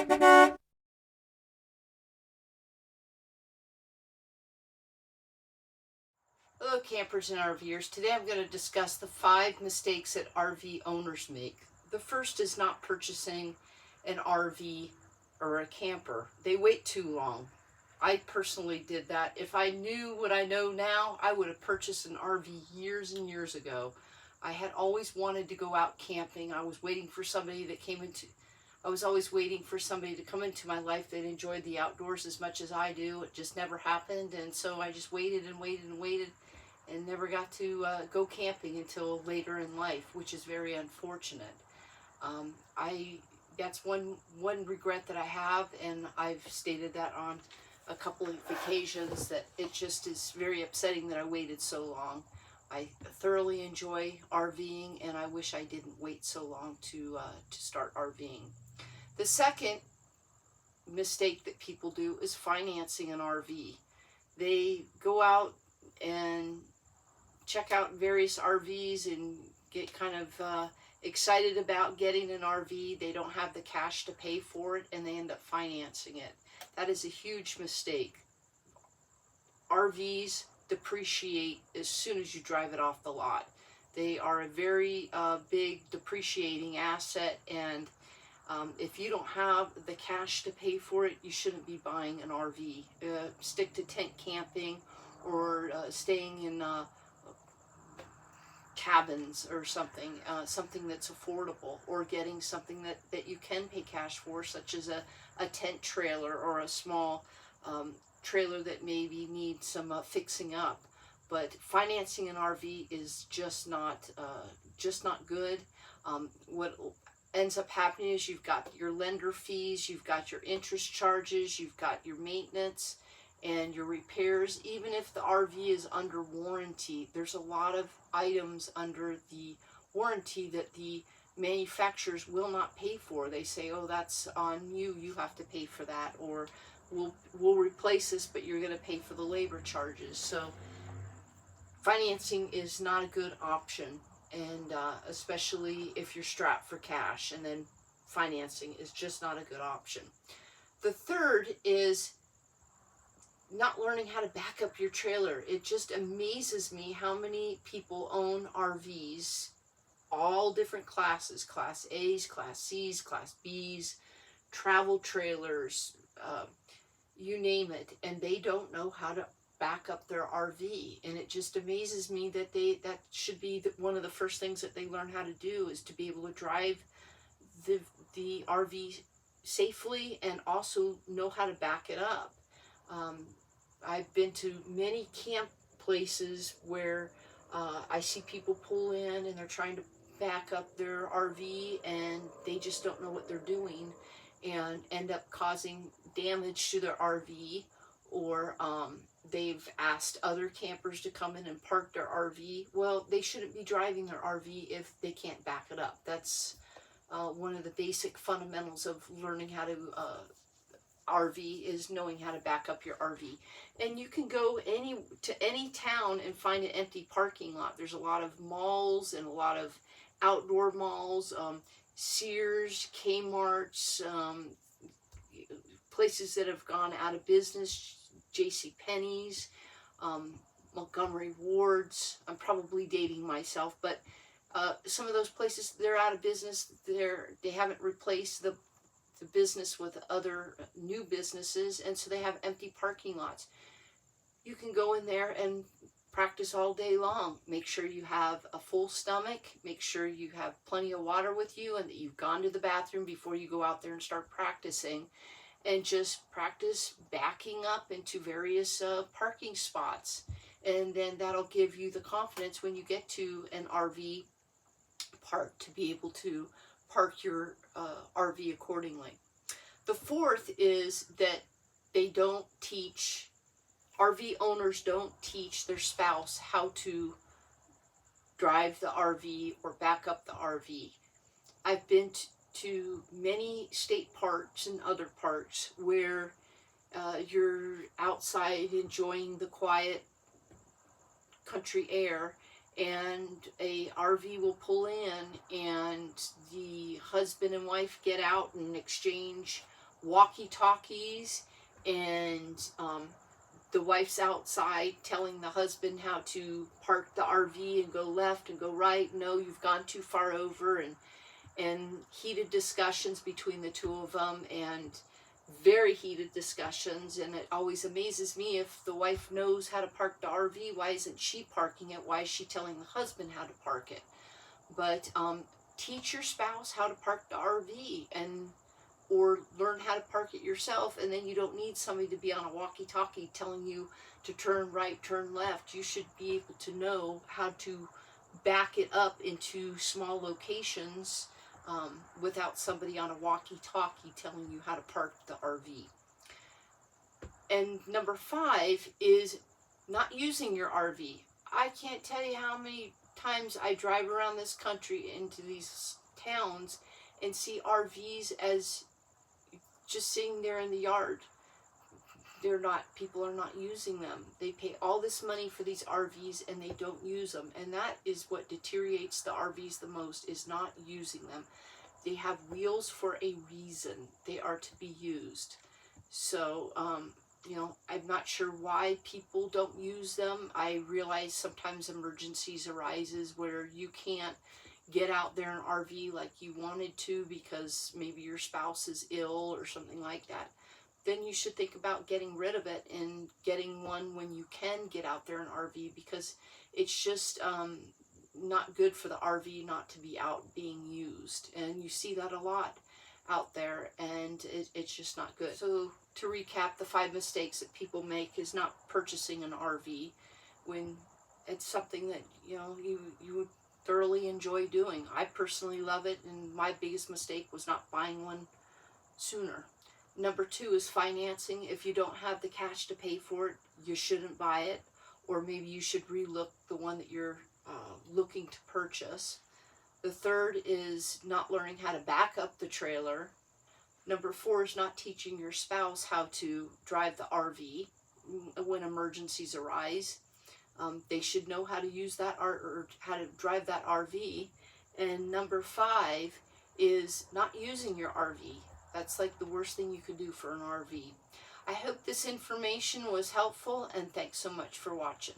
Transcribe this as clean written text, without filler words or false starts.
Hello, campers and RVers. Today I'm going to discuss the 5 mistakes that RV owners make. The first is not purchasing an RV or a camper. They wait too long. I personally did that. If I knew what I know now, I would have purchased an RV years and years ago. I had always wanted to go out camping. I was waiting for somebody that came into I was always waiting for somebody to come into my life that enjoyed the outdoors as much as I do. It just never happened, and so I just waited and waited and waited and never got to go camping until later in life, which is very unfortunate. I That's one regret that I have, and I've stated that on a couple of occasions, that it just is very upsetting that I waited so long. I thoroughly enjoy RVing, and I wish I didn't wait so long to start RVing. The second mistake that people do is financing an RV. They go out and check out various RVs and get kind of excited about getting an RV. They don't have the cash to pay for it, and they end up financing it. That is a huge mistake. RVs depreciate as soon as you drive it off the lot. They are a very big depreciating asset, and if you don't have the cash to pay for it, you shouldn't be buying an RV. Stick to tent camping, or staying in cabins or something, something that's affordable, or getting something that you can pay cash for, such as a tent trailer or a small trailer that maybe needs some fixing up. But financing an RV is just not good. What ends up happening is you've got your lender fees, you've got your interest charges, you've got your maintenance and your repairs. Even if the RV is under warranty, there's a lot of items under the warranty that the manufacturers will not pay for. They say, oh, that's on you, you have to pay for that, or we'll replace this, but you're going to pay for the labor charges. So financing is not a good option, and especially if you're strapped for cash, and then financing is just not a good option. The third is not learning how to back up your trailer. It just amazes me how many people own RVs, all different classes, Class A's, Class C's, Class B's, travel trailers, you name it, and they don't know how to back up their RV. And it just amazes me that that should be one of the first things that they learn how to do, is to be able to drive the RV safely and also know how to back it up. I've been to many camp places where I see people pull in and they're trying to back up their RV, and they just don't know what they're doing and end up causing damage to their RV, or they've asked other campers to come in and park their RV. Well, they shouldn't be driving their RV if they can't back it up. That's one of the basic fundamentals of learning how to RV, is knowing how to back up your RV. And you can go to any town and find an empty parking lot. There's a lot of malls and a lot of outdoor malls, Sears, Kmart's, places that have gone out of business, J.C. Penney's, Montgomery Ward's. I'm probably dating myself, but some of those places, they're out of business. They haven't replaced the business with other new businesses, and so they have empty parking lots. You can go in there and practice all day long. Make sure you have a full stomach, make sure you have plenty of water with you, and that you've gone to the bathroom before you go out there and start practicing. And just practice backing up into various parking spots, and then that'll give you the confidence when you get to an RV park to be able to park your RV accordingly. The fourth is that RV owners don't teach their spouse how to drive the RV or back up the RV. I've been to many state parks and other parks where you're outside enjoying the quiet country air, and a RV will pull in, and the husband and wife get out and exchange walkie-talkies, and the wife's outside telling the husband how to park the RV and go left and go right. No, you've gone too far over, and heated discussions between the two of them, and very heated discussions. And it always amazes me, if the wife knows how to park the RV, why isn't she parking it? Why is she telling the husband how to park it? But teach your spouse how to park the RV, and or learn how to park it yourself, and then you don't need somebody to be on a walkie-talkie telling you to turn right, turn left. You should be able to know how to back it up into small locations without somebody on a walkie-talkie telling you how to park the RV. And number 5 is not using your RV. I can't tell you how many times I drive around this country into these towns and see RVs as just sitting there in the yard. People are not using them. They pay all this money for these RVs and they don't use them. And that is what deteriorates the RVs the most, is not using them. They have wheels for a reason. They are to be used. So, you know, I'm not sure why people don't use them. I realize sometimes emergencies arises where you can't get out there in an RV like you wanted to because maybe your spouse is ill or something like that. Then you should think about getting rid of it and getting one when you can get out there in an RV, because it's just not good for the RV not to be out being used. And you see that a lot out there, and it's just not good. So to recap, the 5 mistakes that people make is not purchasing an RV when it's something that, you know, you would thoroughly enjoy doing. I personally love it, and my biggest mistake was not buying one sooner. Number 2 is financing. If you don't have the cash to pay for it, you shouldn't buy it, or maybe you should relook the one that you're looking to purchase. The 3rd is not learning how to back up the trailer. Number 4 is not teaching your spouse how to drive the RV when emergencies arise. They should know how to use that or how to drive that RV. And number 5 is not using your RV. That's like the worst thing you could do for an RV. I hope this information was helpful, and thanks so much for watching.